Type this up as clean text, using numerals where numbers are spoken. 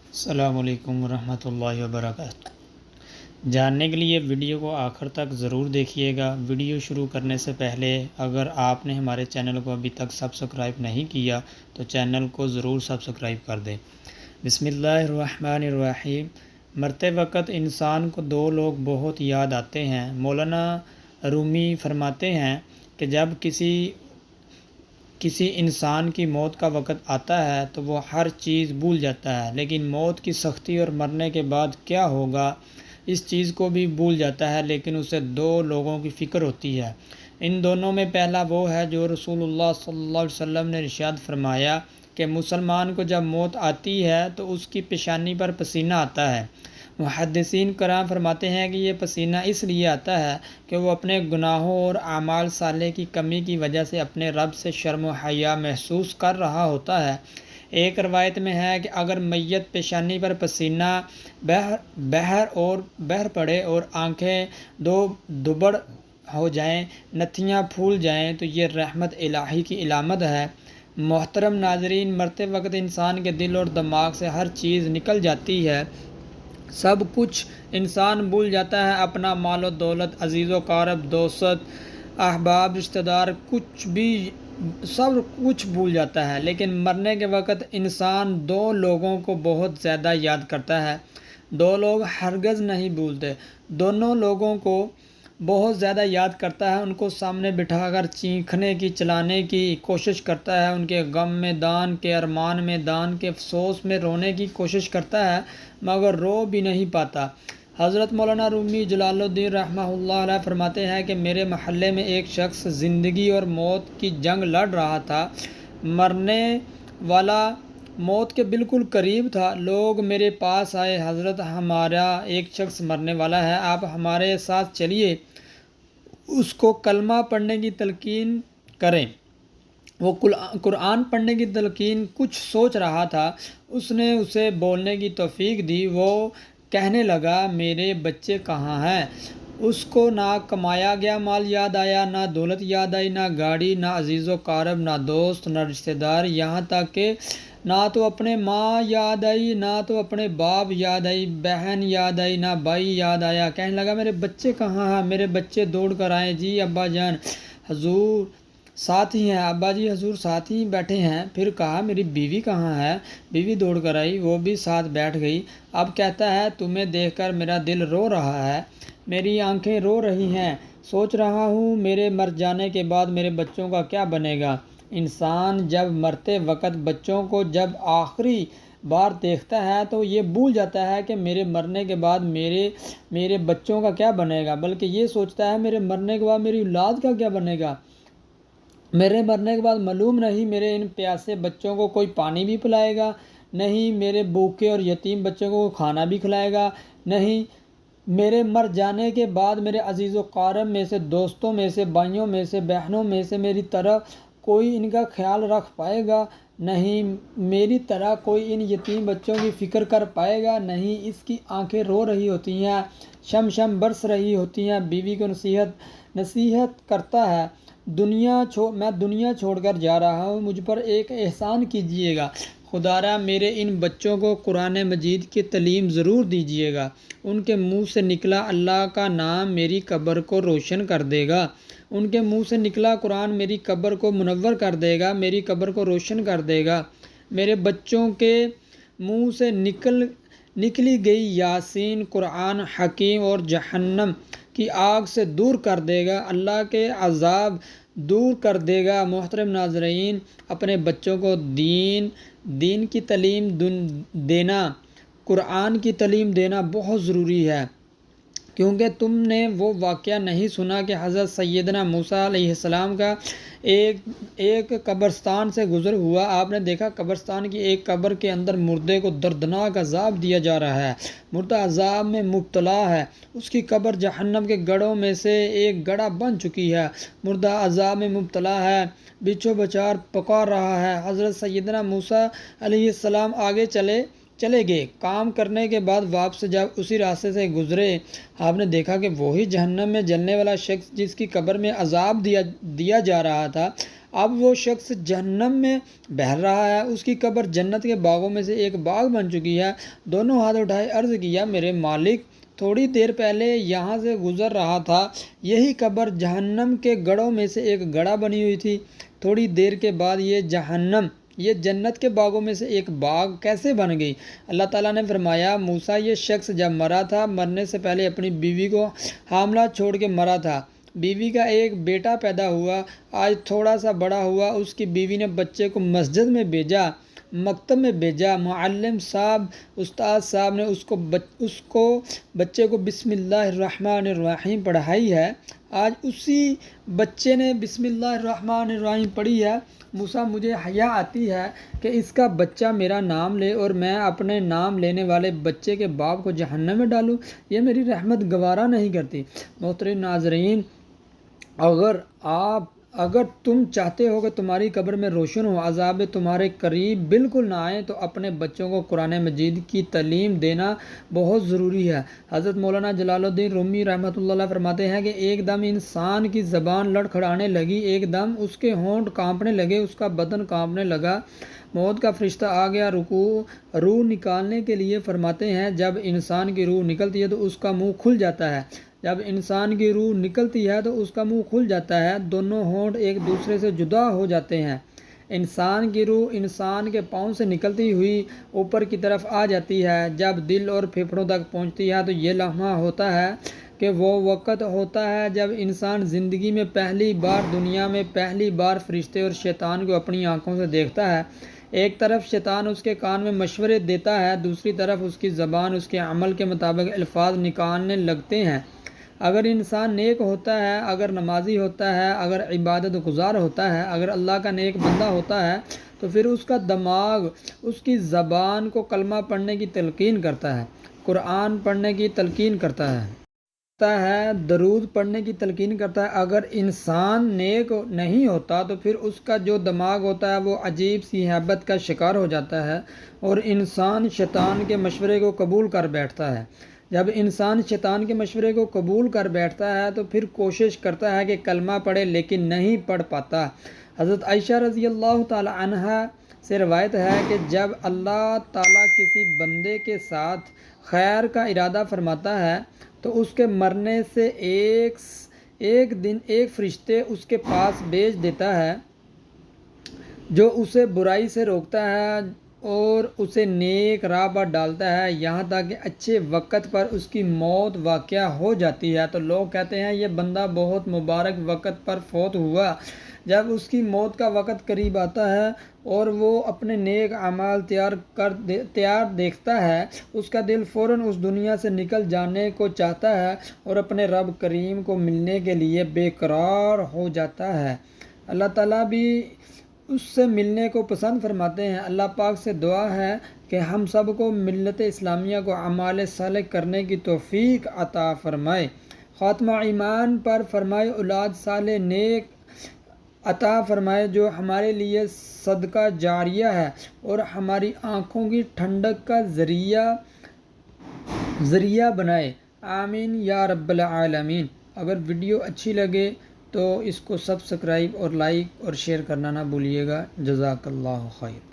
السلام علیکم ورحمۃ اللہ وبرکاتہ۔ جاننے کے لیے ویڈیو کو آخر تک ضرور دیکھیے گا۔ ویڈیو شروع کرنے سے پہلے اگر آپ نے ہمارے چینل کو ابھی تک سبسکرائب نہیں کیا تو چینل کو ضرور سبسکرائب کر دیں۔ بسم اللہ الرحمن الرحیم۔ مرتے وقت انسان کو دو لوگ بہت یاد آتے ہیں۔ مولانا رومی فرماتے ہیں کہ جب کسی انسان کی موت کا وقت آتا ہے تو وہ ہر چیز بھول جاتا ہے، لیکن موت کی سختی اور مرنے کے بعد کیا ہوگا اس چیز کو بھی بھول جاتا ہے، لیکن اسے دو لوگوں کی فکر ہوتی ہے۔ ان دونوں میں پہلا وہ ہے جو رسول اللہ صلی اللہ علیہ وسلم نے ارشاد فرمایا کہ مسلمان کو جب موت آتی ہے تو اس کی پیشانی پر پسینہ آتا ہے۔ محدثین کرام فرماتے ہیں کہ یہ پسینہ اس لیے آتا ہے کہ وہ اپنے گناہوں اور اعمال صالح کی کمی کی وجہ سے اپنے رب سے شرم و حیا محسوس کر رہا ہوتا ہے۔ ایک روایت میں ہے کہ اگر میت پیشانی پر پسینہ بہر پڑے اور آنکھیں دوبڑ ہو جائیں، نتھیاں پھول جائیں تو یہ رحمت الہی کی علامت ہے۔ محترم ناظرین، مرتے وقت انسان کے دل اور دماغ سے ہر چیز نکل جاتی ہے، سب کچھ انسان بھول جاتا ہے، اپنا مال و دولت، عزیز و قارب، دوست، احباب، رشتہ دار، سب کچھ بھول جاتا ہے، لیکن مرنے کے وقت انسان دو لوگوں کو بہت زیادہ یاد کرتا ہے۔ دو لوگ ہرگز نہیں بھولتے، دونوں لوگوں کو بہت زیادہ یاد کرتا ہے، ان کو سامنے بٹھا کر چیخنے کی چلانے کی کوشش کرتا ہے، ان کے غم میں دان، کے ارمان میں دان، کے افسوس میں رونے کی کوشش کرتا ہے، مگر رو بھی نہیں پاتا۔ حضرت مولانا رومی جلال الدین رحمہ اللہ علیہ فرماتے ہیں کہ میرے محلے میں ایک شخص زندگی اور موت کی جنگ لڑ رہا تھا، مرنے والا موت کے بالکل قریب تھا۔ لوگ میرے پاس آئے، حضرت ہمارا ایک شخص مرنے والا ہے، آپ ہمارے ساتھ چلیے، اس کو کلمہ پڑھنے کی تلقین کریں۔ وہ قرآن پڑھنے کی تلقین کچھ سوچ رہا تھا، اس نے اسے بولنے کی توفیق دی۔ وہ کہنے لگا، میرے بچے کہاں ہیں؟ اس کو نہ کمایا گیا مال یاد آیا، نہ دولت یاد آئی، نہ گاڑی، نہ عزیز و قارب، نہ دوست، نہ رشتہ دار، یہاں تک کہ نہ تو اپنے ماں یاد آئی، نہ تو اپنے باپ یاد آئی، بہن یاد آئی، نہ بھائی یاد آیا۔ کہنے لگا، میرے بچے کہاں ہیں؟ میرے بچے دوڑ کر آئے، جی ابا جان حضور ساتھ ہی ہیں، ابا جی حضور ساتھ ہی بیٹھے ہیں۔ پھر کہا، میری بیوی کہاں ہے؟ بیوی دوڑ کر آئی، وہ بھی ساتھ بیٹھ گئی۔ اب کہتا ہے، تمہیں دیکھ کر میرا دل رو رہا ہے، میری آنکھیں رو رہی ہیں، سوچ رہا ہوں میرے مر جانے کے بعد میرے بچوں کا کیا بنے گا۔ انسان جب مرتے وقت بچوں کو جب آخری بار دیکھتا ہے تو یہ بھول جاتا ہے کہ میرے مرنے کے بعد میرے بچوں کا کیا بنے گا، بلکہ یہ سوچتا ہے میرے مرنے کے بعد میری اولاد کا کیا بنے گا۔ میرے مرنے کے بعد معلوم نہیں میرے ان پیاسے بچوں کو کوئی پانی بھی پلائے گا، نہیں میرے بھوکے اور یتیم بچوں کو کھانا بھی کھلائے گا، نہیں میرے مر جانے کے بعد میرے عزیز و قارب میں سے، دوستوں میں سے، بھائیوں میں سے، بہنوں میں سے میری طرح کوئی ان کا خیال رکھ پائے گا، نہیں میری طرح کوئی ان یتیم بچوں کی فکر کر پائے گا، نہیں اس کی آنکھیں رو رہی ہوتی ہیں، شم برس رہی ہوتی ہیں، بیوی کو نصیحت کرتا ہے، میں دنیا چھوڑ کر جا رہا ہوں، مجھ پر ایک احسان کیجیے گا، خدارا میرے ان بچوں کو قرآن مجید کی تعلیم ضرور دیجیے گا، ان کے منہ سے نکلا اللہ کا نام میری قبر کو روشن کر دے گا، ان کے منہ سے نکلا قرآن میری قبر کو منور کر دے گا، میری قبر کو روشن کر دے گا، میرے بچوں کے منہ سے نکلی گئی یاسین قرآن حکیم اور جہنم کی آگ سے دور کر دے گا، اللہ کے عذاب دور کر دے گا۔ محترم ناظرین، اپنے بچوں کو دین کی تعلیم دینا، قرآن کی تعلیم دینا بہت ضروری ہے، کیونکہ تم نے وہ واقعہ نہیں سنا کہ حضرت سیدنا موسیٰ علیہ السلام کا ایک قبرستان سے گزر ہوا، آپ نے دیکھا قبرستان کی ایک قبر کے اندر مردے کو دردناک عذاب دیا جا رہا ہے، مردہ عذاب میں مبتلا ہے، اس کی قبر جہنم کے گڑھوں میں سے ایک گڑھا بن چکی ہے، مردہ عذاب میں مبتلا ہے، بچھو بچار پکار رہا ہے۔ حضرت سیدنا موسیٰ علیہ السلام آگے چلے گئے، کام کرنے کے بعد واپس جب اسی راستے سے گزرے، آپ نے دیکھا کہ وہی جہنم میں جلنے والا شخص جس کی قبر میں عذاب دیا جا رہا تھا، اب وہ شخص جہنم میں بہر رہا ہے، اس کی قبر جنت کے باغوں میں سے ایک باغ بن چکی ہے۔ دونوں ہاتھ اٹھائے عرض کیا، میرے مالک، تھوڑی دیر پہلے یہاں سے گزر رہا تھا، یہی قبر جہنم کے گڑھوں میں سے ایک گڑھا بنی ہوئی تھی، تھوڑی دیر کے بعد یہ جنت کے باغوں میں سے ایک باغ کیسے بن گئی؟ اللہ تعالیٰ نے فرمایا، موسیٰ، یہ شخص جب مرا تھا، مرنے سے پہلے اپنی بیوی کو حاملہ چھوڑ کے مرا تھا۔ بیوی کا ایک بیٹا پیدا ہوا، آج تھوڑا سا بڑا ہوا، اس کی بیوی نے بچے کو مسجد میں بھیجا، مکتب میں بھیجا، معلم صاحب، استاد صاحب نے اس کو بچے کو بسم اللہ الرحمن الرحیم پڑھائی ہے، آج اسی بچے نے بسم اللہ الرحمن الرحیم پڑھی ہے۔ موسیٰ، مجھے حیا آتی ہے کہ اس کا بچہ میرا نام لے اور میں اپنے نام لینے والے بچے کے باپ کو جہنم میں ڈالوں، یہ میری رحمت گوارا نہیں کرتی۔ محترم ناظرین، اگر تم چاہتے ہو کہ تمہاری قبر میں روشن ہو، عذاب تمہارے قریب بالکل نہ آئے، تو اپنے بچوں کو قرآن مجید کی تعلیم دینا بہت ضروری ہے۔ حضرت مولانا جلال الدین رومی رحمۃ اللہ علیہ فرماتے ہیں کہ ایک دم انسان کی زبان لڑکھڑانے لگی، ایک دم اس کے ہونٹ کانپنے لگے، اس کا بدن کانپنے لگا، موت کا فرشتہ آ گیا روح نکالنے کے لیے۔ فرماتے ہیں جب انسان کی روح نکلتی ہے تو اس کا منہ کھل جاتا ہے، دونوں ہونٹ ایک دوسرے سے جدا ہو جاتے ہیں، انسان کی روح انسان کے پاؤں سے نکلتی ہوئی اوپر کی طرف آ جاتی ہے، جب دل اور پھیپھڑوں تک پہنچتی ہے تو یہ لمحہ ہوتا ہے کہ وہ وقت ہوتا ہے جب انسان زندگی میں دنیا میں پہلی بار فرشتے اور شیطان کو اپنی آنکھوں سے دیکھتا ہے۔ ایک طرف شیطان اس کے کان میں مشورے دیتا ہے، دوسری طرف اس کی زبان اس کے عمل کے مطابق الفاظ نکالنے لگتے ہیں۔ اگر انسان نیک ہوتا ہے، اگر نمازی ہوتا ہے، اگر عبادت گزار ہوتا ہے، اگر اللہ کا نیک بندہ ہوتا ہے، تو پھر اس کا دماغ اس کی زبان کو کلمہ پڑھنے کی تلقین کرتا ہے، قرآن پڑھنے کی تلقین کرتا ہے، درود پڑھنے کی تلقین کرتا ہے۔ اگر انسان نیک نہیں ہوتا تو پھر اس کا جو دماغ ہوتا ہے وہ عجیب سی ہیبت کا شکار ہو جاتا ہے اور انسان شیطان کے مشورے کو قبول کر بیٹھتا ہے۔ جب انسان شیطان کے مشورے کو قبول کر بیٹھتا ہے تو پھر کوشش کرتا ہے کہ کلمہ پڑھے، لیکن نہیں پڑھ پاتا۔ حضرت عائشہ رضی اللہ تعالی عنہا سے روایت ہے کہ جب اللہ تعالیٰ کسی بندے کے ساتھ خیر کا ارادہ فرماتا ہے تو اس کے مرنے سے ایک دن ایک فرشتے اس کے پاس بھیج دیتا ہے جو اسے برائی سے روکتا ہے اور اسے نیک راہ پر ڈالتا ہے، یہاں تک کہ اچھے وقت پر اس کی موت واقع ہو جاتی ہے تو لوگ کہتے ہیں یہ بندہ بہت مبارک وقت پر فوت ہوا۔ جب اس کی موت کا وقت قریب آتا ہے اور وہ اپنے نیک اعمال تیار دیکھتا ہے، اس کا دل فوراً اس دنیا سے نکل جانے کو چاہتا ہے اور اپنے رب کریم کو ملنے کے لیے بے قرار ہو جاتا ہے۔ اللہ تعالیٰ بھی اس سے ملنے کو پسند فرماتے ہیں۔ اللہ پاک سے دعا ہے کہ ہم سب کو ملت اسلامیہ کو اعمال صالح کرنے کی توفیق عطا فرمائے، خاتمہ ایمان پر فرمائے، اولاد صالح نیک عطا فرمائے جو ہمارے لیے صدقہ جاریہ ہے اور ہماری آنکھوں کی ٹھنڈک کا ذریعہ بنائے، آمین یا رب العالمین۔ اگر ویڈیو اچھی لگے تو اس کو سبسکرائب اور لائک اور شیئر کرنا نہ بھولیے گا۔ جزاک اللہ خیر۔